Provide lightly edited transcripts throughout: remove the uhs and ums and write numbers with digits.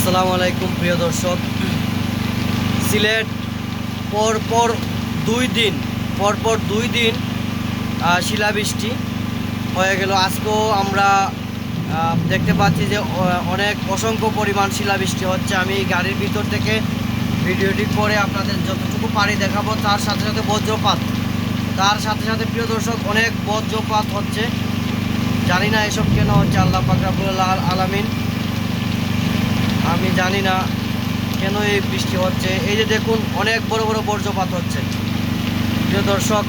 আসসালামু আলাইকুম প্রিয় দর্শক। সিলেট পরপর দুই দিন শিলাবৃষ্টি হয়ে গেল। আজকেও আমরা দেখতে পাচ্ছি যে অনেক অসংখ্য পরিমাণ শিলাবৃষ্টি হচ্ছে। আমি গাড়ির ভিতর থেকে ভিডিওটি করে আপনাদের যতটুকু পারি দেখাবো। তার সাথে সাথে বজ্রপাত, প্রিয় দর্শক অনেক বজ্রপাত হচ্ছে। জানি না এসব কেন হচ্ছে, আল্লাহ পাক রব্বুল আলামিন, আমি জানি না কেন এই বৃষ্টি হচ্ছে। এই যে দেখুন অনেক বড় বড় বজ্রপাত হচ্ছে। প্রিয় দর্শক,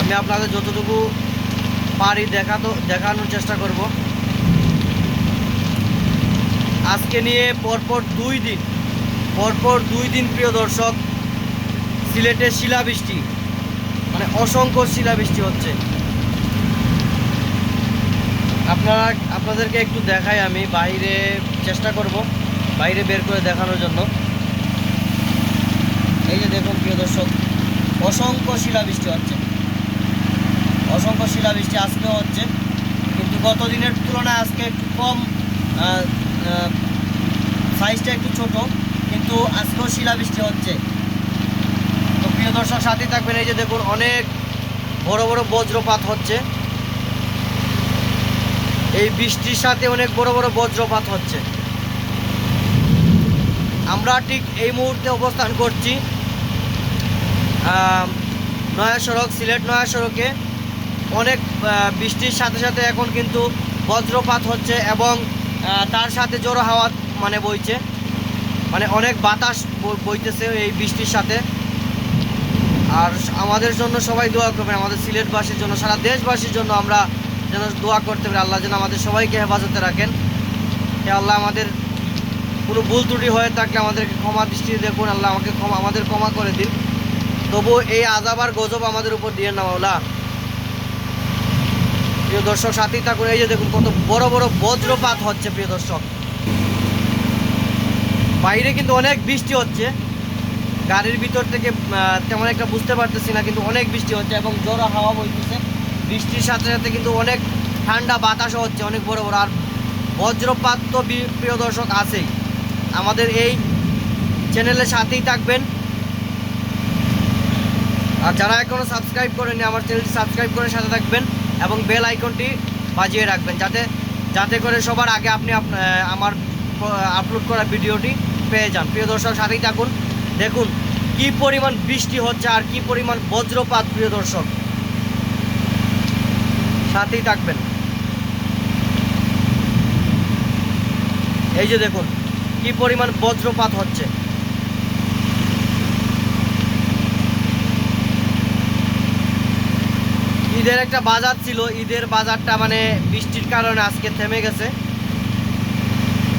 আমি আপনাদের যতটুকু পারি দেখানোর চেষ্টা করব। আজকে নিয়ে পরপর দুই দিন প্রিয় দর্শক সিলেটে শিলাবৃষ্টি, মানে অসংখ্য শিলাবৃষ্টি হচ্ছে। আপনাদেরকে একটু দেখাই, আমি বাইরে চেষ্টা করব বাইরে বের করে দেখানোর জন্য। এই যে দেখুন প্রিয় দর্শক, অসংখ্য শিলাবৃষ্টি হচ্ছে, আজকেও হচ্ছে, কিন্তু গত দিনের তুলনায় আজকে একটু কম, সাইজটা একটু ছোট, কিন্তু আজকেও শিলাবৃষ্টি হচ্ছে। তো প্রিয় দর্শক সাথে থাকবেন। এই যে দেখুন অনেক বড় বড় বজ্রপাত হচ্ছে, এই বৃষ্টির সাথে অনেক বড় বড় বজ্রপাত হচ্ছে। আমরা ঠিক এই মুহূর্তে অবস্থান করছি নয়া সড়ক, সিলেট নয়া সড়কে। অনেক বৃষ্টির সাথে সাথে এখন কিন্তু বজ্রপাত হচ্ছে এবং তার সাথে জোড়ো হাওয়া বইছে, অনেক বাতাস বইতেছে এই বৃষ্টির সাথে। আর আমাদের জন্য সবাই দোয়া করবেন, আমাদের সিলেটবাসীর জন্য, সারা দেশবাসীর জন্য আমরা যেন দোয়া করতে পারি। আল্লাহ যেন আমাদের সবাইকে হেফাজতে রাখেন। হে আল্লাহ, আমাদের কোনো ভুল ত্রুটি হয়ে থাকলে আমাদেরকে ক্ষমা দৃষ্টিতে দেখুন। আল্লাহ আমাদের ক্ষমা করে দিন। তবু এই আযাব আর গজব আমাদের উপর দিয়ে না মাওলা। প্রিয় দর্শক সাথেই থাকুন। এই যে দেখুন কত বড় বড় বজ্রপাত হচ্ছে প্রিয় দর্শক। বাইরে কিন্তু অনেক বৃষ্টি হচ্ছে, গাড়ির ভিতর থেকে তেমন একটা বুঝতে পারতেছি না, কিন্তু অনেক বৃষ্টি হচ্ছে এবং জোড়া হাওয়া বইতেছে। বৃষ্টির সাথে সাথে কিন্তু অনেক ঠান্ডা বাতাসও হচ্ছে, অনেক বড় বড়। আর বজ্রপাত তো প্রিয় দর্শক আছেই। আমাদের এই চ্যানেলের সাথেই থাকবেন। আর যারা এখনও সাবস্ক্রাইব করেনি, আমার চ্যানেলটি সাবস্ক্রাইব করে সাথে থাকবেন এবং বেল আইকনটি বাজিয়ে রাখবেন, যাতে করে সবার আগে আপনি আমার আপলোড করা ভিডিওটি পেয়ে যান। প্রিয় দর্শক সাথেই থাকুন। দেখুন কি পরিমাণ বৃষ্টি হচ্ছে আর কি পরিমাণ বজ্রপাত। প্রিয় দর্শক সাথেই থাকবেন। এই যে দেখুন কি পরিমাণ বজ্রপাত হচ্ছে। ঈদের একটা বাজার ছিল, ঈদের বাজারটা বৃষ্টির কারণে আজকে থেমে গেছে।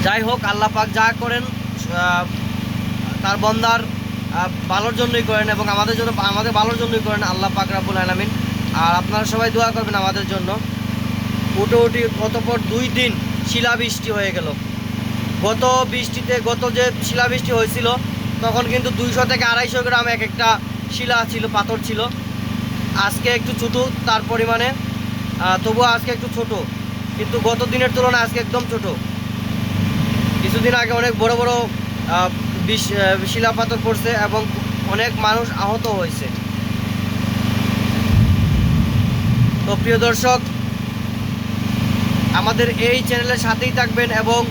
যাই হোক, আল্লাহ পাক যা করেন তার বন্দার ভালোর জন্যই করেন এবং আমাদের ভালোর জন্যই করেন আল্লাহ পাক রব্বুল আলামিন। আর আপনারা সবাই দোয়া করবেন আমাদের জন্য। অতঃপর 2 দিন শিলাবৃষ্টি হয়ে গেল। গত যে শিলাবৃষ্টি হয়েছিল তখন কিন্তু 200 থেকে 250 গ্রাম এক একটা শিলা ছিল, পাথর ছিল। আজকে একটু ছোটো তার পরিমাণে, তবুও আজকে একটু ছোট, কিন্তু গত দিনের তুলনায় আজকে একদম ছোট। কিছুদিন আগে অনেক বড় বড় শিলা পাথর পড়ছে এবং অনেক মানুষ আহত হয়েছে। তো প্রিয় দর্শক, আমাদের এই চ্যানেলের সাথেই থাকবেন এবং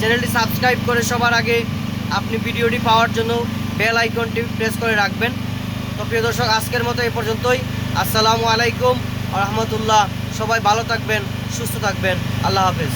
চ্যানেলটি সাবস্ক্রাইব করে সবার আগে আপনি ভিডিওটি পাওয়ার জন্য বেল আইকনটি প্রেস করে রাখবেন। তো প্রিয় দর্শক, আজকের মতো এই পর্যন্তই। আসসালামু আলাইকুম ওয়া রাহমাতুল্লাহ। সবাই ভালো থাকবেন, সুস্থ থাকবেন। আল্লাহ হাফেজ।